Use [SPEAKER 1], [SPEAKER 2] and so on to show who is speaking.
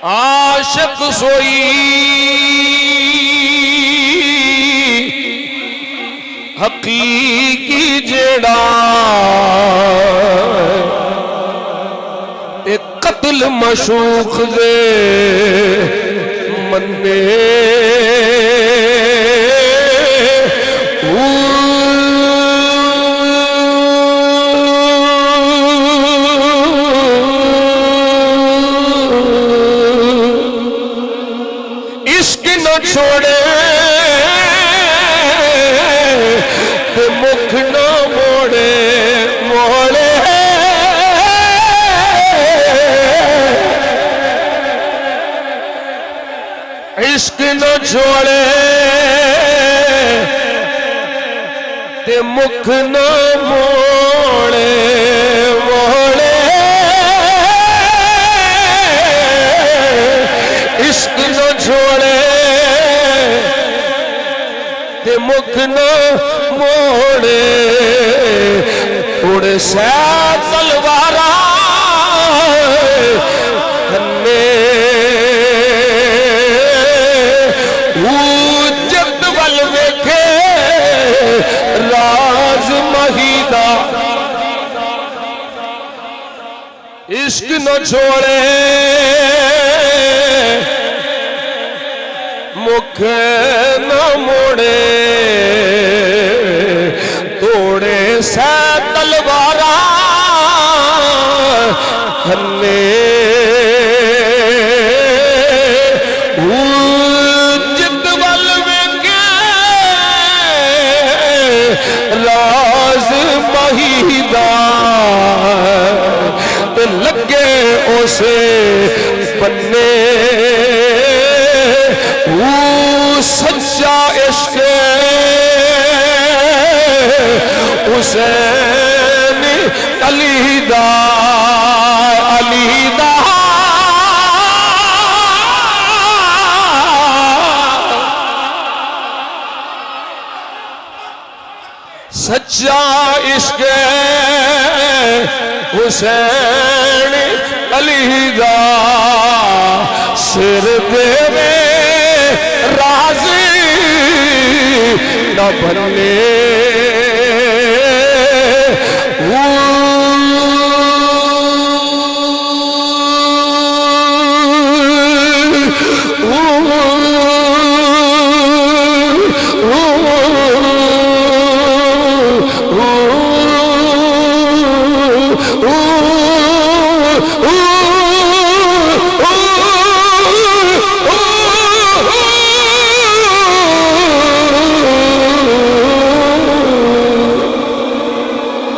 [SPEAKER 1] عاشق سوئی حقیقی جڑا تے قتل مشوق دے منے عشق نہ چھوڑے تے مکھ نہ موڑے موڑے عشق نہ چھوڑے تے مکھ نہ موڑے موڑے عشق نہ چھوڑے تے مکھ نہ موڑے اڑے سے تلوارا ہنے جد ول ویکھے راز مہیدہ عشق نہ چھوڑے مکھ نہ موڑے توڑے سے تلوارا ہنے جد ول ویکھے راز مہیدہ تے لگے اسے بننے سچا عشق حسین علی دا علی دا سچا عشق حسین علی دا سر دے راضی نہ بنے